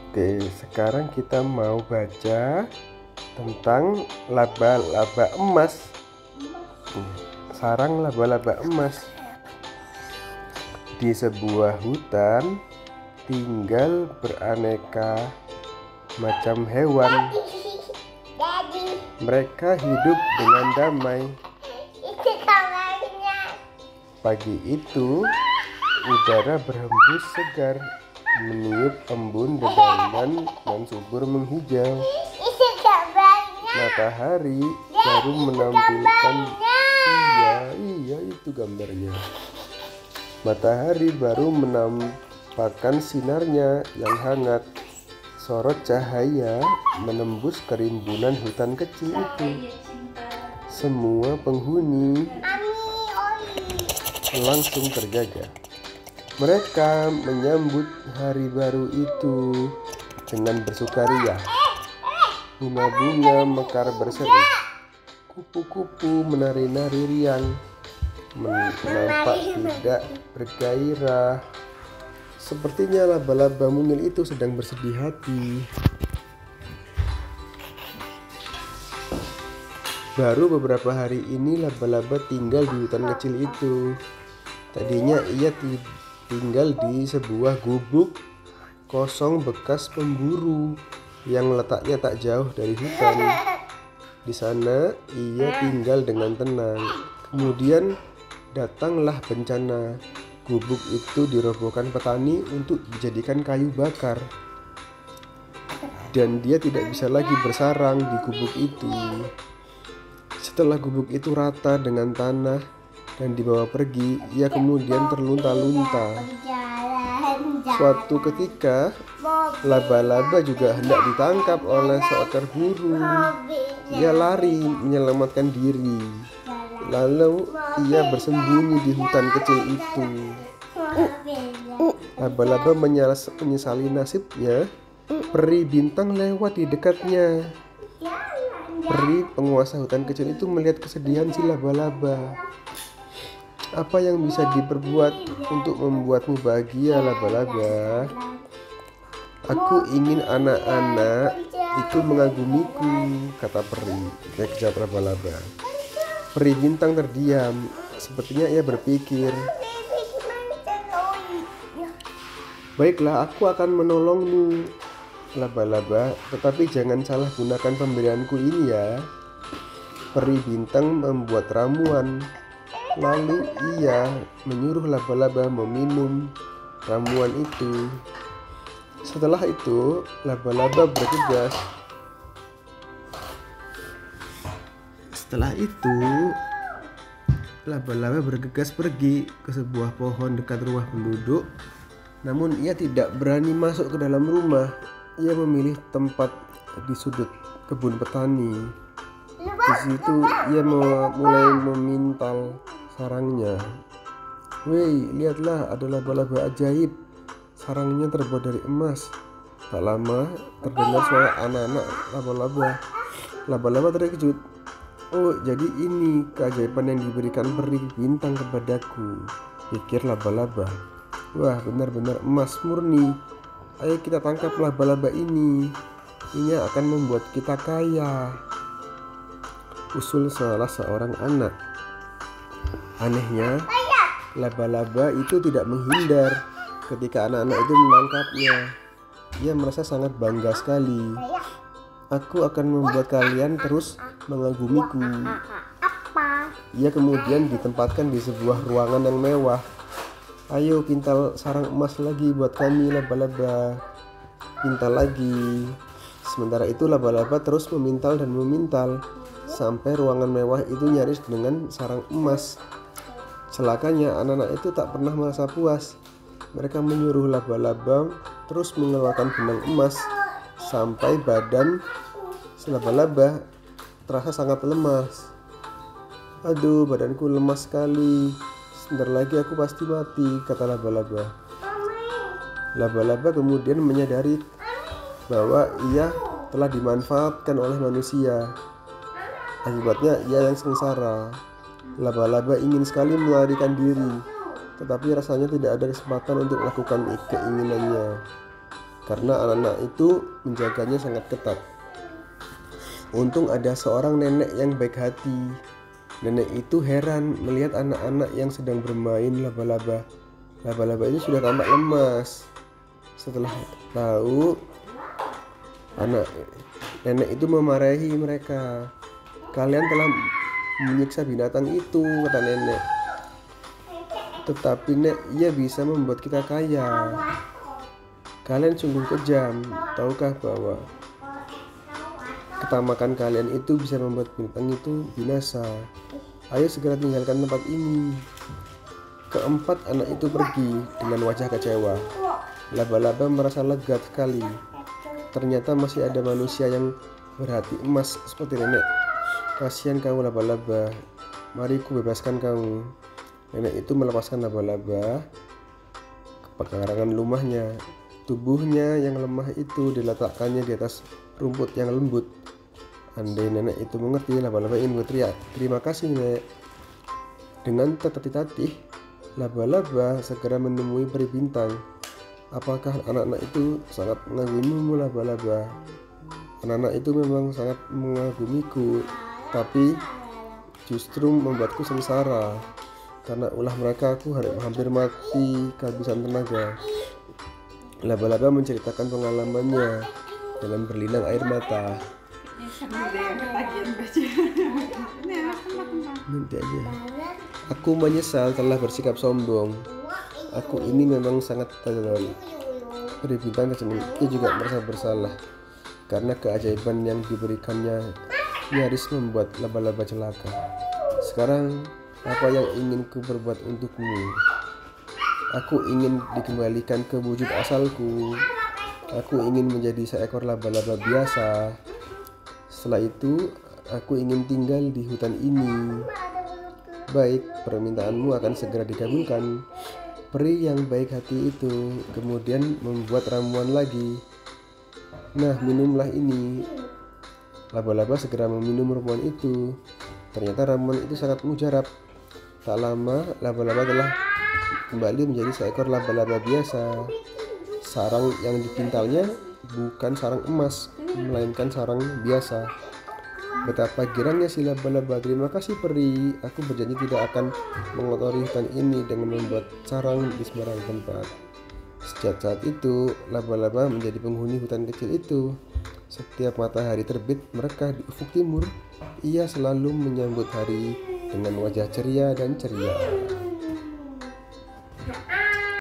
Oke, sekarang kita mau baca tentang laba-laba emas. Sarang laba-laba emas. Di sebuah hutan tinggal beraneka macam hewan. Mereka hidup dengan damai. Pagi itu, udara berhembus segar, meniup embun dedaunan dan subur menghijau. Matahari baru menampilkan iya itu gambarnya. Matahari baru menampakkan sinarnya yang hangat. Sorot cahaya menembus kerimbunan hutan kecil itu. Semua penghuni langsung terjaga. Mereka menyambut hari baru itu dengan bersukaria. Bunga-bunga mekar berseri. Kupu-kupu menari-nari riang, nampak tidak bergairah. Sepertinya laba-laba mungil itu sedang bersedih hati. Baru beberapa hari ini laba-laba tinggal di hutan kecil itu. Tadinya ia tinggal di sebuah gubuk kosong bekas pemburu yang letaknya tak jauh dari hutan. Di sana ia tinggal dengan tenang. Kemudian datanglah bencana. Gubuk itu dirobohkan petani untuk dijadikan kayu bakar. Dan dia tidak bisa lagi bersarang di gubuk itu. Setelah gubuk itu rata dengan tanah dan dibawa pergi, ia kemudian terlunta-lunta. Suatu ketika, laba-laba juga hendak ditangkap oleh seekor burung. Ia lari menyelamatkan diri. Lalu ia bersembunyi di hutan kecil itu. Laba-laba menyesali nasibnya. Peri bintang lewat di dekatnya. Peri penguasa hutan kecil itu melihat kesedihan si laba-laba. Apa yang bisa diperbuat untuk membuatmu bahagia, laba-laba? Aku ingin anak-anak itu mengagumiku, kata peri. Kejar laba-laba. Peri bintang terdiam. Sepertinya ia berpikir, baiklah, aku akan menolongmu, laba-laba, tetapi jangan salah gunakan pemberianku ini ya. Peri bintang membuat ramuan. Lalu ia menyuruh laba-laba meminum ramuan itu. Setelah itu, laba-laba bergegas. Pergi ke sebuah pohon dekat rumah penduduk. Namun ia tidak berani masuk ke dalam rumah. Ia memilih tempat di sudut kebun petani. Di situ ia mulai memintal sarangnya. Woi, lihatlah, ada laba-laba ajaib. Sarangnya terbuat dari emas. Tak lama terdengar suara anak-anak laba-laba. Laba-laba terkejut. Oh, jadi ini keajaiban yang diberikan peri bintang kepadaku, pikir laba-laba. Wah, benar-benar emas murni. Ayo kita tangkap laba-laba ini. Ini akan membuat kita kaya, usul salah seorang anak. Anehnya, laba-laba itu tidak menghindar ketika anak-anak itu menangkapnya. Ia merasa sangat bangga sekali. Aku akan membuat kalian terus mengagumiku. Ia kemudian ditempatkan di sebuah ruangan yang mewah. Ayo pintal sarang emas lagi buat kami, laba-laba. Pintal lagi. Sementara itu laba-laba terus memintal dan memintal sampai ruangan mewah itu nyaris dengan sarang emas. Celakanya anak-anak itu tak pernah merasa puas. Mereka menyuruh laba-laba terus mengeluarkan benang emas sampai badan laba-laba terasa sangat lemas. Aduh, badanku lemas sekali. Sebentar lagi aku pasti mati, kata laba-laba. Laba-laba kemudian menyadari bahwa ia telah dimanfaatkan oleh manusia. Akibatnya ia yang sengsara. Laba-laba ingin sekali melarikan diri, tetapi rasanya tidak ada kesempatan untuk melakukan keinginannya. karena anak-anak itu menjaganya sangat ketat. Untung ada seorang nenek yang baik hati. Nenek itu heran melihat anak-anak yang sedang bermain laba-laba. Laba-laba itu sudah tampak lemas. Setelah tahu, nenek itu memarahi mereka. Kalian telah menyiksa binatang itu, kata nenek. Tetapi nek, ia bisa membuat kita kaya. Kalian sungguh kejam. Tahukah bahwa ketamakan kalian itu bisa membuat binatang itu binasa? Ayo segera tinggalkan tempat ini. Keempat anak itu pergi dengan wajah kecewa. Laba-laba merasa lega sekali. Ternyata masih ada manusia yang berhati emas seperti nenek. Kasihan kamu laba-laba, mari ku bebaskan kamu. Nenek itu melepaskan laba-laba ke pekarangan rumahnya. Tubuhnya yang lemah itu diletakkannya di atas rumput yang lembut. Andai nenek itu mengerti, laba-laba ingin berteriak, "Terima kasih, Nek." Dengan tertatih-tatih, laba-laba segera menemui peri bintang. Apakah anak-anak itu sangat mengagumimu, laba-laba? Anak-anak itu memang sangat mengagumiku, tapi justru membuatku sengsara. Karena ulah mereka aku hampir mati kehabisan tenaga. Laba-laba menceritakan pengalamannya dengan berlinang air mata. Nanti aja. Aku menyesal telah bersikap sombong. Aku ini memang sangat terlalu. Peri bintang tersenyum. Ia juga merasa bersalah karena keajaiban yang diberikannya nyaris membuat laba-laba celaka. Sekarang apa yang ingin ku berbuat untukmu? Aku ingin dikembalikan ke wujud asalku. Aku ingin menjadi seekor laba-laba biasa. Setelah itu, aku ingin tinggal di hutan ini. Baik, permintaanmu akan segera dikabulkan. Peri yang baik hati itu kemudian membuat ramuan lagi. Nah, minumlah ini. Laba-laba segera meminum ramuan itu. Ternyata ramuan itu sangat mujarab. Tak lama, laba-laba telah kembali menjadi seekor laba-laba biasa. Sarang yang dipintalnya bukan sarang emas, melainkan sarang biasa. Betapa girangnya si laba-laba. Terima kasih peri, aku berjanji tidak akan mengotori hutan ini dengan membuat sarang di sembarang tempat. Sejak saat itu, laba-laba menjadi penghuni hutan kecil itu. Setiap matahari terbit mereka di ufuk timur, ia selalu menyambut hari dengan wajah ceria dan ceria.